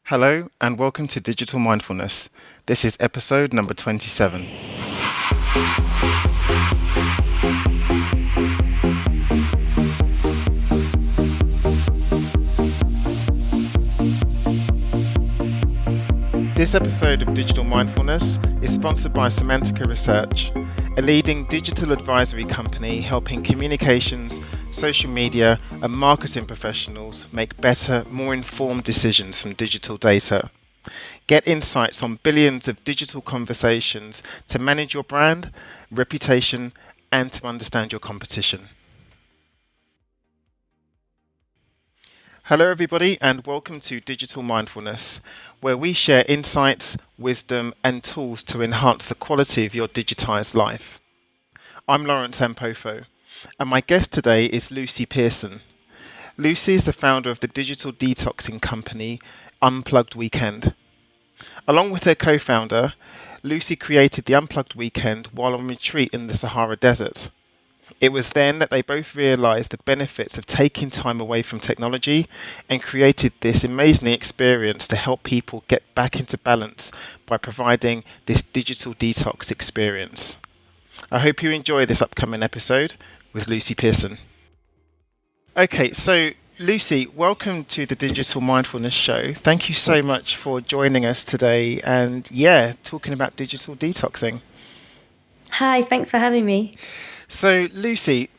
Hello and welcome to Digital Mindfulness. This is episode number 27. This episode of Digital Mindfulness is sponsored by Semantica Research, a leading digital advisory company helping communications, social media and marketing professionals make better, more informed decisions from digital data. Get insights on billions of digital conversations to manage your brand, reputation, and to understand your competition. Hello everybody and welcome to Digital Mindfulness, where we share insights, wisdom and tools to enhance the quality of your digitized life. I'm Lawrence Ampofo, and my guest today is Lucy Pearson. Lucy is the founder of the digital detoxing company Unplugged Weekend. Along with her co-founder, Lucy created the Unplugged Weekend while on retreat in the Sahara Desert. It was then that they both realised the benefits of taking time away from technology and created this amazing experience to help people get back into balance by providing this digital detox experience. I hope you enjoy this upcoming episode with Lucy Pearson. Okay, so Lucy, welcome to the Digital Mindfulness Show. Thank you so much for joining us today and talking about digital detoxing. Hi, thanks for having me. So, Lucy,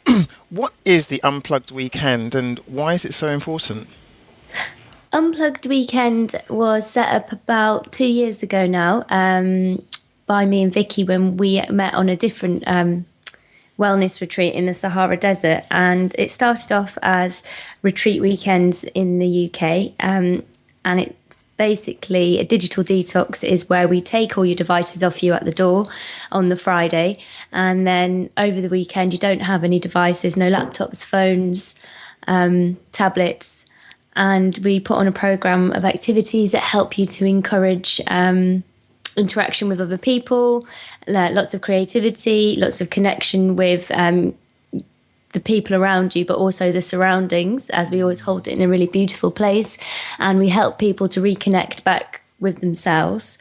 what is the Unplugged Weekend and why is it so important? Unplugged Weekend was set up about 2 years ago now by me and Vicky when we met on a different wellness retreat in the Sahara Desert. And it started off as retreat weekends in the UK. And it's basically a digital detox is where we take all your devices off you at the door on the Friday. And then over the weekend, you don't have any devices, no laptops, phones, tablets. And we put on a program of activities that help you to encourage interaction with other people, lots of creativity, lots of connection with the people around you, but also the surroundings, as we always hold it in a really beautiful place. And we help people to reconnect back with themselves.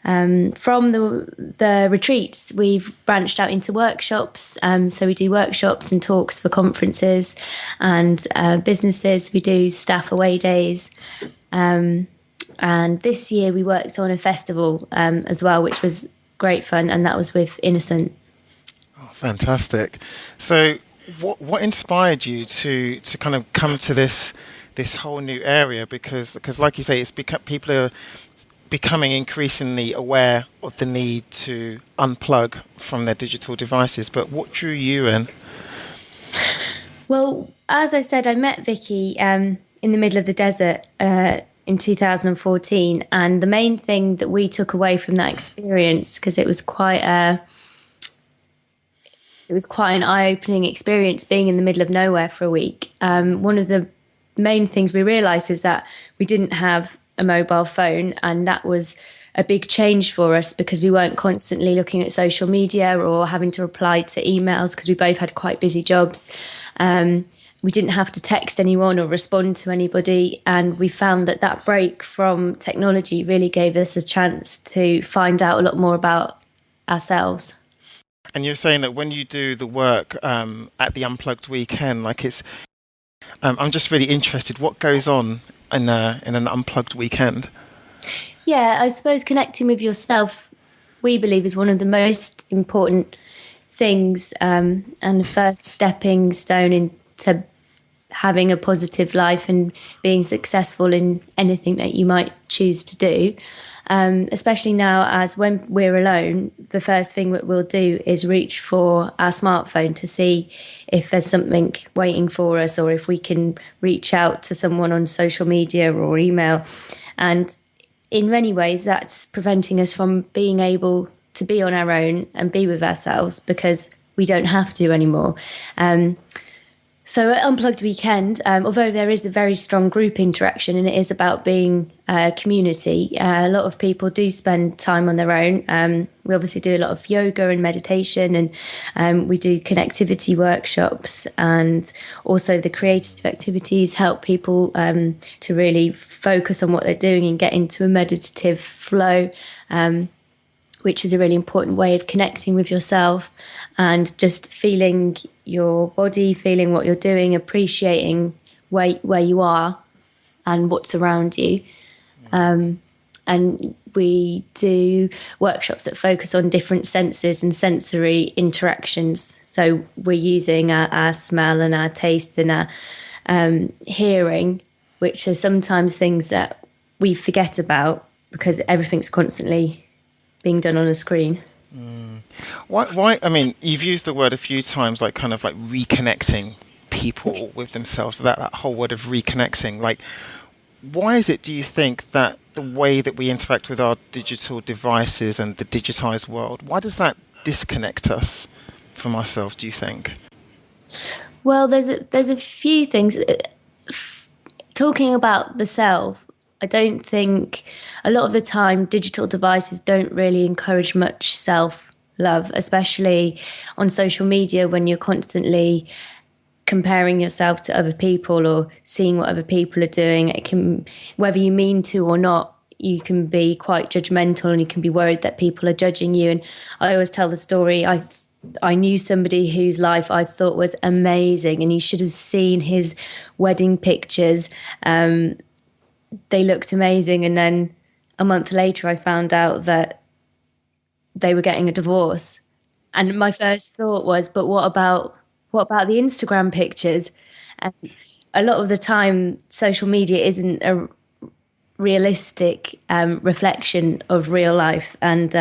From the retreats, we've branched out into workshops. So we do workshops and talks for conferences and businesses. We do staff away days. And this year we worked on a festival as well, which was great fun. And that was with Innocent. Oh, fantastic. So what inspired you to kind of come to this whole new area? Because like you say, people are becoming increasingly aware of the need to unplug from their digital devices. But what drew you in? Well, as I said, I met Vicky in the middle of the desert in 2014, and the main thing that we took away from that experience, because it was quite an eye-opening experience being in the middle of nowhere for a week. One of the main things we realised is that we didn't have a mobile phone, and that was a big change for us because we weren't constantly looking at social media or having to reply to emails because we both had quite busy jobs. We didn't have to text anyone or respond to anybody, and we found that break from technology really gave us a chance to find out a lot more about ourselves. And you're saying that when you do the work at the Unplugged Weekend, I'm just really interested, what goes on in an Unplugged Weekend? Yeah, I suppose connecting with yourself, we believe, is one of the most important things and the first stepping stone into having a positive life and being successful in anything that you might choose to do. Especially now, as when we're alone, the first thing that we'll do is reach for our smartphone to see if there's something waiting for us or if we can reach out to someone on social media or email. And in many ways, that's preventing us from being able to be on our own and be with ourselves because we don't have to anymore. So at Unplugged Weekend, although there is a very strong group interaction and it is about being a community, a lot of people do spend time on their own. We obviously do a lot of yoga and meditation, and we do connectivity workshops, and also the creative activities help people to really focus on what they're doing and get into a meditative flow. Which is a really important way of connecting with yourself and just feeling your body, feeling what you're doing, appreciating where you are and what's around you. And we do workshops that focus on different senses and sensory interactions. So we're using our smell and our taste and our hearing, which are sometimes things that we forget about because everything's constantly being done on a screen. Why? I mean, you've used the word a few times, like kind of like reconnecting people with themselves. That whole word of reconnecting. Like, why is it? Do you think that the way that we interact with our digital devices and the digitized world, why does that disconnect us from ourselves? Do you think? Well, there's a few things. Talking about the self, I don't think a lot of the time digital devices don't really encourage much self love, especially on social media when you're constantly comparing yourself to other people or seeing what other people are doing. It can, whether you mean to or not, you can be quite judgmental and you can be worried that people are judging you. And I always tell the story. I knew somebody whose life I thought was amazing, and you should have seen his wedding pictures. They looked amazing, and then a month later, I found out that they were getting a divorce. And my first thought was, but what about the Instagram pictures? And a lot of the time, social media isn't a realistic reflection of real life, and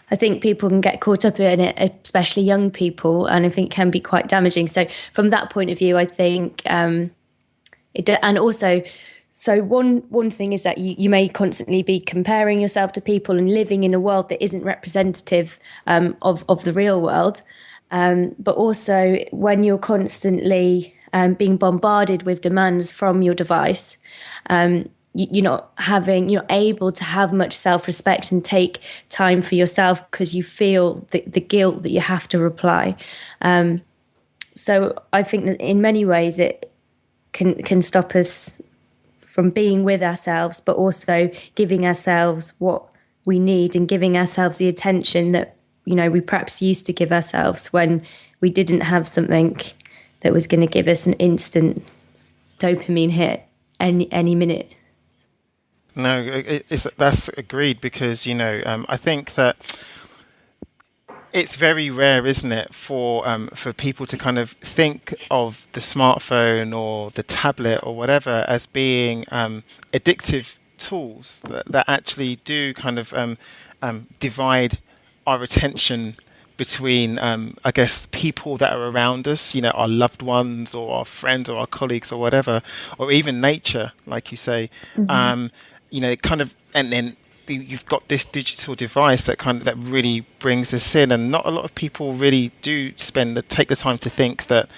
I think people can get caught up in it, especially young people, and I think can be quite damaging. So from that point of view, I think and also, so one thing is that you may constantly be comparing yourself to people and living in a world that isn't representative of the real world. But also, when you're constantly being bombarded with demands from your device, you're not able to have much self-respect and take time for yourself because you feel the guilt that you have to reply. So I think that in many ways it can stop us from being with ourselves, but also giving ourselves what we need and giving ourselves the attention that we perhaps used to give ourselves when we didn't have something that was going to give us an instant dopamine hit any minute. No, that's agreed because I think that it's very rare, isn't it, for people to kind of think of the smartphone or the tablet or whatever as being addictive tools that actually do kind of divide our attention between, I guess, people that are around us, our loved ones or our friends or our colleagues or whatever, or even nature, like you say. Kind of, and then you've got this digital device that really brings us in, and not a lot of people really do take the time to think that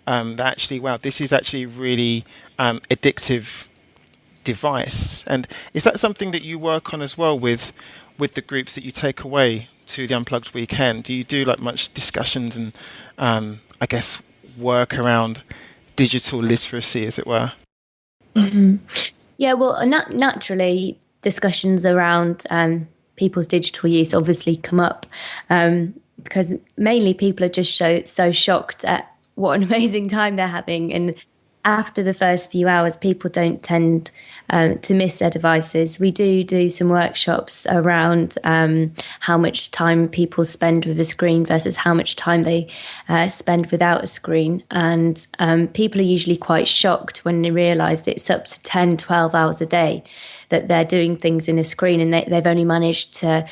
actually, wow, this is actually really addictive device. And is that something that you work on as well with the groups that you take away to the Unplugged Weekend? Do you do like much discussions and I guess work around digital literacy, as it were? Yeah, well, naturally, discussions around people's digital use obviously come up because mainly people are just so shocked at what an amazing time they're having. And after the first few hours, people don't tend to miss their devices. We do some workshops around how much time people spend with a screen versus how much time they spend without a screen. And people are usually quite shocked when they realise it's up to 10, 12 hours a day that they're doing things in a screen, and they've only managed to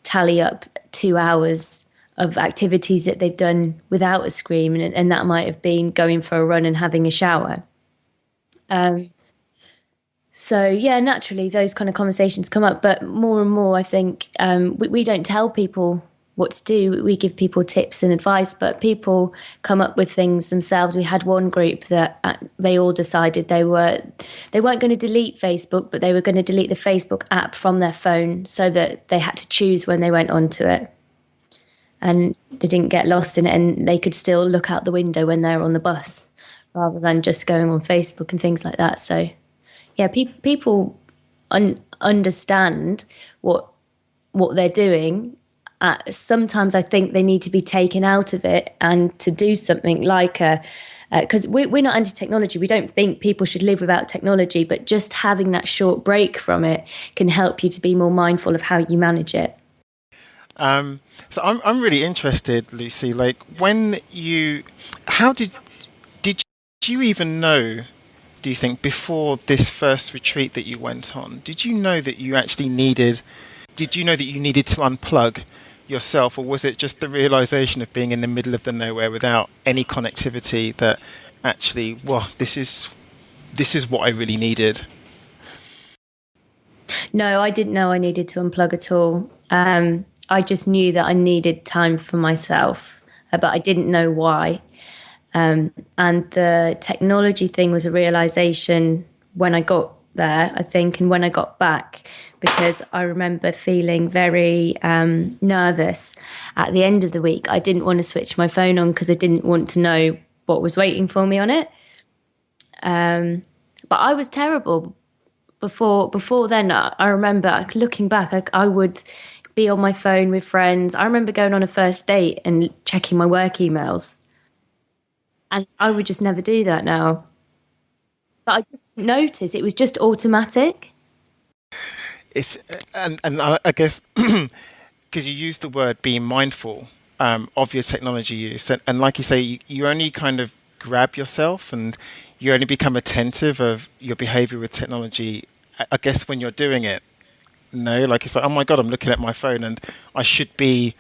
tally up 2 hours of activities that they've done without a screen, and that might have been going for a run and having a shower. So yeah, naturally those kind of conversations come up, but more and more I think we don't tell people what to do. We give people tips and advice, but people come up with things themselves. We had one group that they all decided they weren't going to delete Facebook, but they were going to delete the Facebook app from their phone so that they had to choose when they went onto it, and they didn't get lost in it, and they could still look out the window when they were on the bus rather than just going on Facebook and things like that. So yeah, people understand what they're doing. Sometimes I think they need to be taken out of it and to do something like because we're not anti-technology. We don't think people should live without technology, but just having that short break from it can help you to be more mindful of how you manage it. So I'm really interested, Lucy. Like, how did you even know? Do you think before this first retreat that you went on, did you know that you actually needed? Did you know that you needed to unplug yourself, or was it just the realization of being in the middle of the nowhere without any connectivity that actually, well, this is what I really needed? No, I didn't know I needed to unplug at all. I just knew that I needed time for myself, but I didn't know why. And the technology thing was a realization when I got there, I think, and when I got back, because I remember feeling very nervous at the end of the week. I didn't want to switch my phone on because I didn't want to know what was waiting for me on it. But I was terrible before then. I remember looking back, I would be on my phone with friends. I remember going on a first date and checking my work emails. And I would just never do that now. But I just noticed it was just automatic. It's and I guess because you use the word being mindful of your technology use, and like you say, you only kind of grab yourself and you only become attentive of your behavior with technology. I guess when you're doing it, no, like it's like, oh my god, I'm looking at my phone and I should be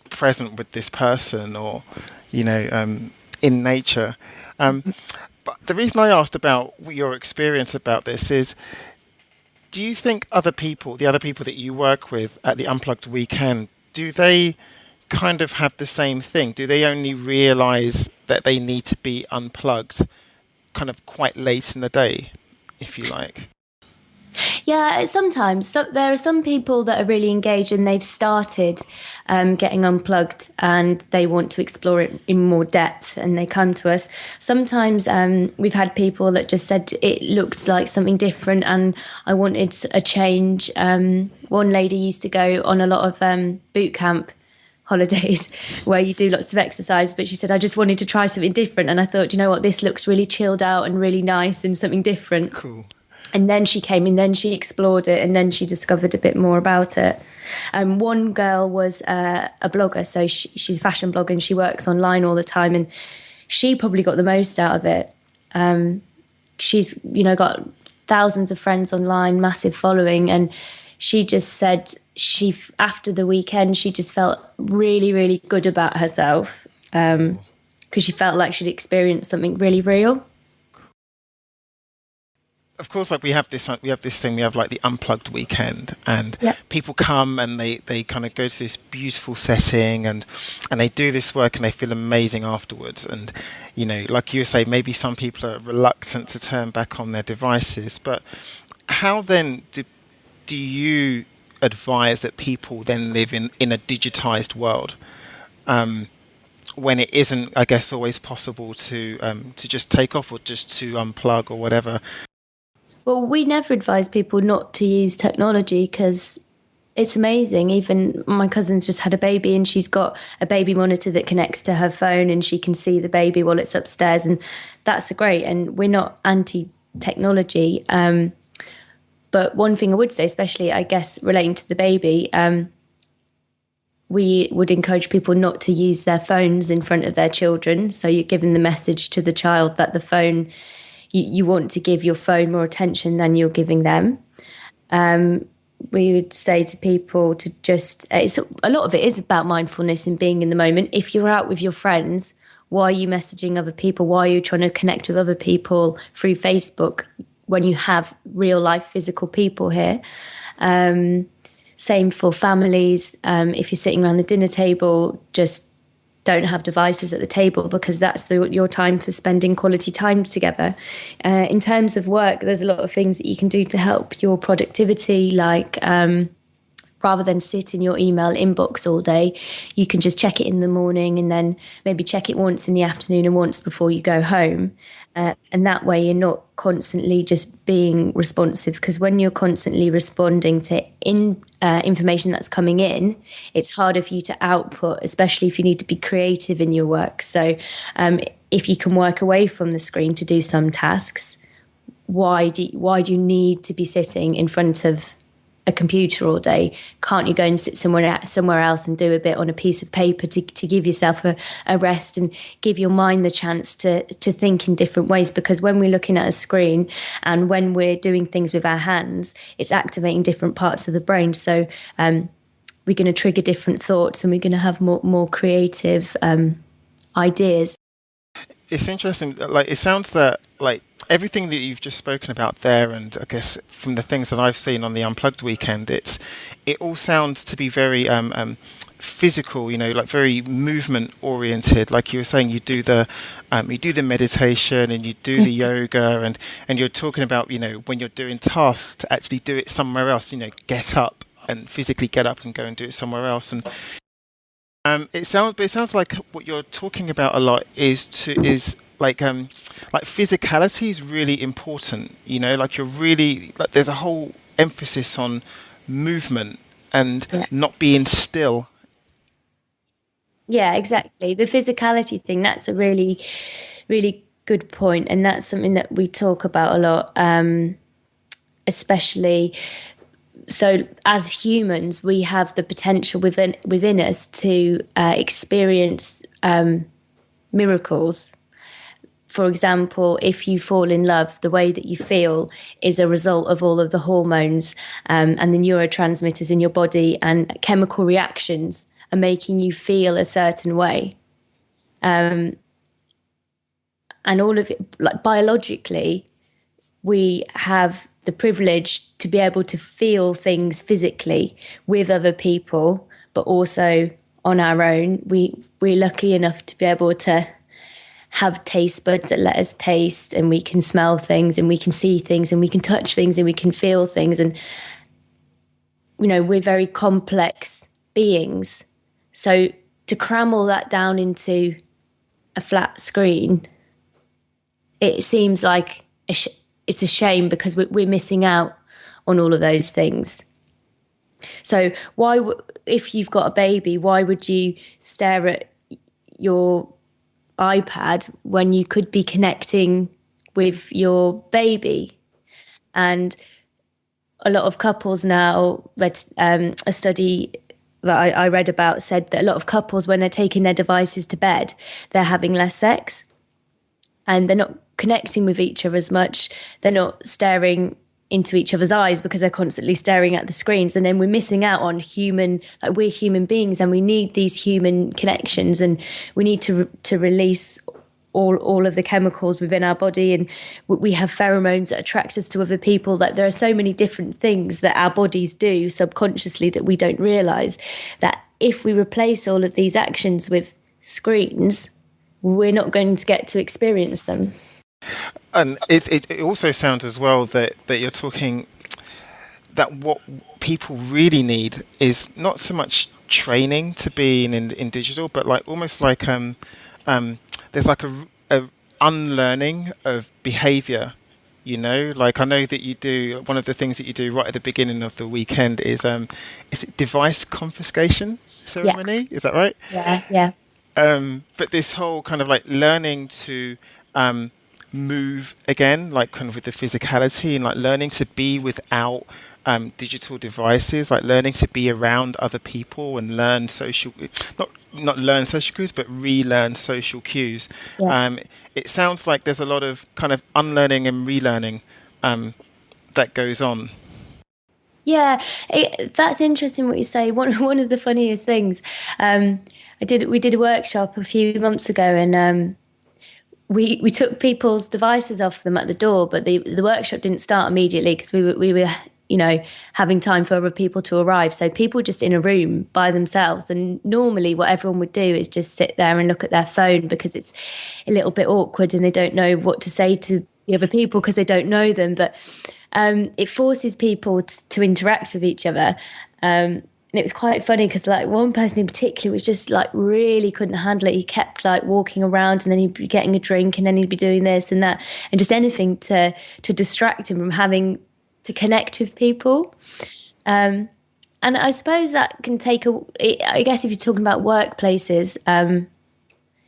present with this person, or in nature. But the reason I asked about your experience about this is, do you think the other people that you work with at the Unplugged Weekend, do they kind of have the same thing? Do they only realize that they need to be unplugged kind of quite late in the day, if you like? Yeah, sometimes there are some people that are really engaged and they've started getting unplugged and they want to explore it in more depth and they come to us. Sometimes we've had people that just said it looked like something different and I wanted a change. One lady used to go on a lot of boot camp holidays where you do lots of exercise, but she said, I just wanted to try something different. And I thought, you know what, this looks really chilled out and really nice and something different. Cool. And then she came and then she explored it and then she discovered a bit more about it. One girl was a blogger, so she's a fashion blogger and she works online all the time, and she probably got the most out of it. She's got thousands of friends online, massive following, and she just said after the weekend she just felt really, really good about herself because she felt like she'd experienced something really real. Of course, like we have this thing. We have like the Unplugged Weekend, and Yep. people come and they kind of go to this beautiful setting, and they do this work, and they feel amazing afterwards. And like you say, maybe some people are reluctant to turn back on their devices. But how then do you advise that people then live in a digitized world? When it isn't, I guess, always possible to just take off or just to unplug or whatever. Well, we never advise people not to use technology because it's amazing. Even my cousin's just had a baby and she's got a baby monitor that connects to her phone and she can see the baby while it's upstairs. And that's great. And we're not anti-technology. But one thing I would say, especially, I guess, relating to the baby, we would encourage people not to use their phones in front of their children. So you're giving the message to the child that the phone, you want to give your phone more attention than you're giving them. We would say to people to just, a lot of it is about mindfulness and being in the moment. If you're out with your friends, why are you messaging other people? Why are you trying to connect with other people through Same for families. If you're sitting around the dinner table, just don't have devices at the table, because that's your time for spending quality time together. In terms of work, there's a lot of things that you can do to help your productivity, like rather than sit in your email inbox all day, you can just check it in the morning and then maybe check it once in the afternoon and once before you go home. And that way you're not constantly just being responsive, because when you're constantly responding to information that's coming in, it's harder for you to output, especially if you need to be creative in your work. So if you can work away from the screen to do some tasks, why do you need to be sitting in front of a computer all day? Can't you go and sit somewhere else and do a bit on a piece of paper to give yourself a rest and give your mind the chance to think in different ways? Because when we're looking at a screen and when we're doing things with our hands, it's activating different parts of the brain. So we're going to trigger different thoughts, and we're going to have more creative ideas. It's interesting. Like, it sounds that like everything that you've just spoken about there, and I guess from the things that I've seen on the Unplugged weekend, it all sounds to be very physical. You know, like very movement oriented. Like you were saying, you do the meditation and you do the yoga, and you're talking about, you know, when you're doing tasks, to actually do it somewhere else. You know, get up and physically get up and go and do it somewhere else. And it sounds like what you're talking about a lot is like physicality is really important. You know, like you're really like there's a whole emphasis on movement and Yeah. not being still. Yeah, exactly. The physicality thing, that's a really, really good point. And that's something that we talk about a lot, especially. So, as humans, we have the potential within us to experience miracles. For example, if you fall in love, the way that you feel is a result of all of the hormones and the neurotransmitters in your body, and chemical reactions are making you feel a certain way. And all of it, like biologically, we have the privilege to be able to feel things physically with other people, but also on our own. We're lucky enough to be able to have taste buds that let us taste, and we can smell things and we can see things and we can touch things and we can feel things. And, you know, we're very complex beings. So to cram all that down into a flat screen, it seems like it's a shame, because we're missing out on all of those things. So if you've got a baby, why would you stare at your iPad when you could be connecting with your baby? And a lot of couples now, a study that I read about said that a lot of couples, when they're taking their devices to bed, they're having less sex and they're not connecting with each other as much. They're not staring into each other's eyes because they're constantly staring at the screens. And then we're missing out on we're human beings and we need these human connections, and we need to release all of the chemicals within our body. And we have pheromones that attract us to other people. That there are so many different things that our bodies do subconsciously that we don't realize, that if we replace all of these actions with screens, we're not going to get to experience them. And it also sounds as well that you're talking that what people really need is not so much training to be in digital, but like almost like there's like a unlearning of behavior. You know, like I know that you do one of the things that you do right at the beginning of the weekend is it device confiscation Yeah, ceremony? Is that right? yeah. But this whole kind of like learning to move again, like kind of with the physicality, and like learning to be without digital devices, like learning to be around other people and learn social, not learn social cues, but relearn social cues. Yeah. It sounds like there's a lot of kind of unlearning and relearning that goes on. Yeah, that's interesting what you say. One of the funniest things, we did a workshop a few months ago, and we took people's devices off them at the door, but the workshop didn't start immediately because we were having time for other people to arrive. So people just in a room by themselves. And normally what everyone would do is just sit there and look at their phone because it's a little bit awkward and they don't know what to say to the other people because they don't know them. But it forces people to interact with each other. And it was quite funny because like one person in particular was just like really couldn't handle it. He kept like walking around and then he'd be getting a drink and then he'd be doing this and that and just anything to distract him from having to connect with people. And I suppose that can take I guess if you're talking about workplaces,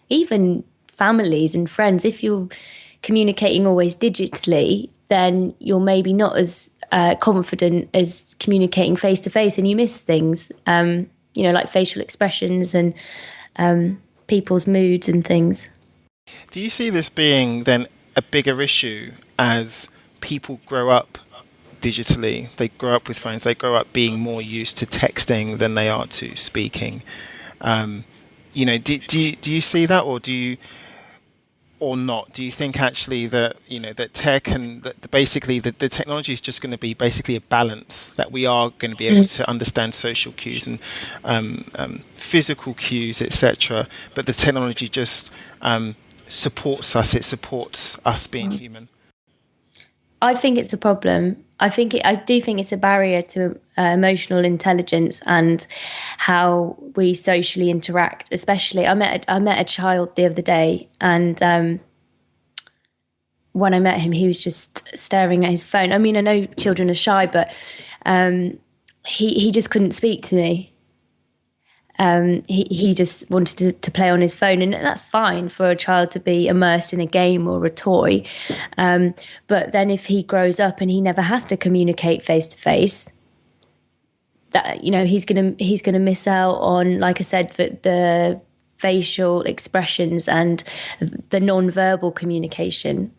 even families and friends, if you're communicating always digitally, then you're maybe not as confident as communicating face to face, and you miss things, like facial expressions and people's moods and things. Do you see this being then a bigger issue as people grow up digitally? They grow up with phones. They grow up being more used to texting than they are to speaking. Do you see that, or not? Do you think actually that that tech and that basically the technology is just going to be basically a balance, that we are going to be able to understand social cues and physical cues, etc., but the technology just supports us. It supports us being human. I think it's a problem. I do think it's a barrier to emotional intelligence and how we socially interact. Especially, I met a child the other day, and when I met him, he was just staring at his phone. I mean, I know children are shy, but he just couldn't speak to me. He just wanted to play on his phone, and that's fine for a child to be immersed in a game or a toy. But then if he grows up and he never has to communicate face to face, that he's gonna miss out on, like I said, the facial expressions and the non-verbal communication.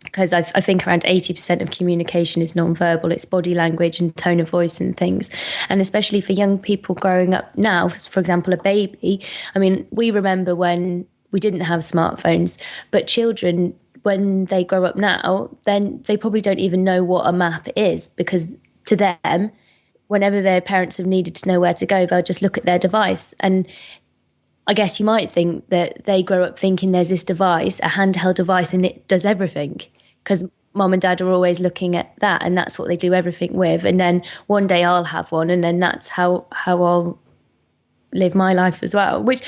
Because I think around 80% of communication is non-verbal. It's body language and tone of voice and things. And especially for young people growing up now, for example, a baby. I mean, we remember when we didn't have smartphones, but children, when they grow up now, then they probably don't even know what a map is, because to them, whenever their parents have needed to know where to go, they'll just look at their device. And I guess you might think that they grow up thinking there's this device, a handheld device, and it does everything, because mom and dad are always looking at that and that's what they do everything with. And then one day I'll have one, and then that's how I'll live my life as well. Which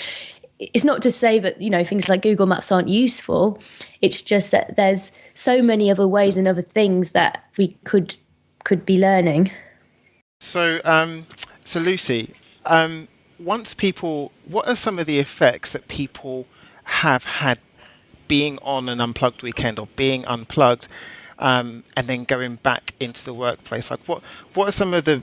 is not to say that, things like Google Maps aren't useful. It's just that there's so many other ways and other things that we could be learning. So Lucy, what are some of the effects that people have had being on an unplugged weekend or being unplugged, and then going back into the workplace? Like, what are some of the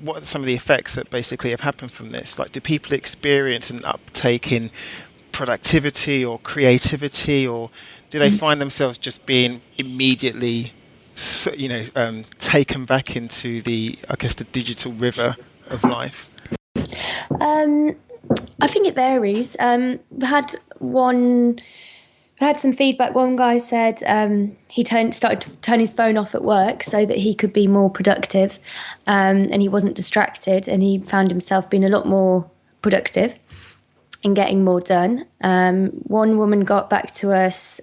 what are some of the effects that basically have happened from this? Like, do people experience an uptake in productivity or creativity, or do they find themselves just being immediately, taken back into the digital river of life? I think it varies. We had some feedback. One guy said he started to turn his phone off at work so that he could be more productive, and he wasn't distracted, and he found himself being a lot more productive and getting more done. One woman got back to us,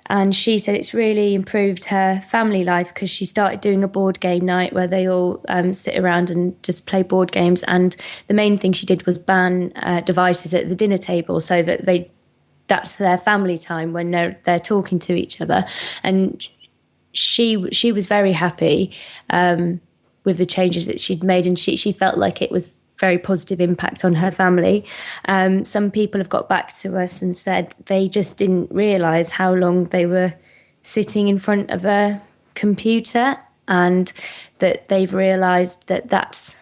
and she said it's really improved her family life because she started doing a board game night where they all sit around and just play board games. And the main thing she did was ban devices at the dinner table so that that's their family time when they're talking to each other. And she was very happy with the changes that she'd made, and she felt like it was very positive impact on her family. Some people have got back to us and said they just didn't realise how long they were sitting in front of a computer, and that they've realised that that's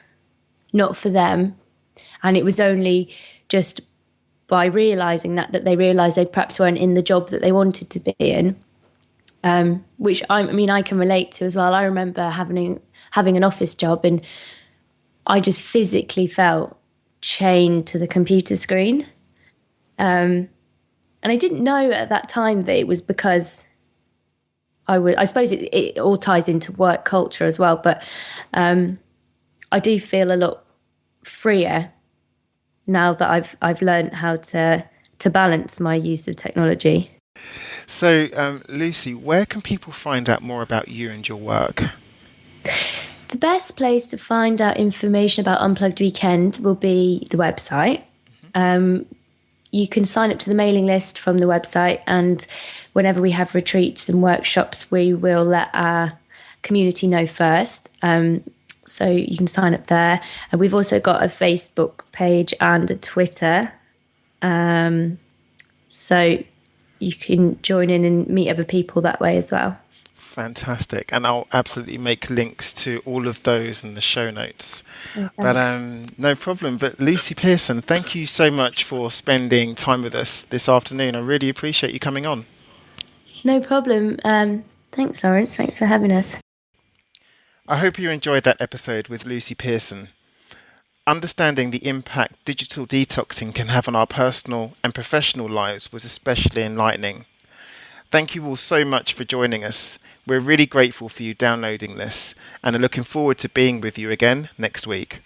not for them. And it was only just by realising that they realised they perhaps weren't in the job that they wanted to be in, which I can relate to as well. I remember having an office job, and I just physically felt chained to the computer screen. And I didn't know at that time that it was because I suppose it all ties into work culture as well, but I do feel a lot freer now that I've learned how to balance my use of technology. So, Lucy, where can people find out more about you and your work? The best place to find out information about Unplugged Weekend will be the website. You can sign up to the mailing list from the website, and whenever we have retreats and workshops, we will let our community know first. So you can sign up there. And we've also got a Facebook page and a Twitter. So you can join in and meet other people that way as well. Fantastic. And I'll absolutely make links to all of those in the show notes. Oh, But thanks. no problem. But Lucy Pearson, thank you so much for spending time with us this afternoon. I really appreciate you coming on. No problem. Thanks, Lawrence. Thanks for having us. I hope you enjoyed that episode with Lucy Pearson. Understanding the impact digital detoxing can have on our personal and professional lives was especially enlightening. Thank you all so much for joining us. We're really grateful for you downloading this and are looking forward to being with you again next week.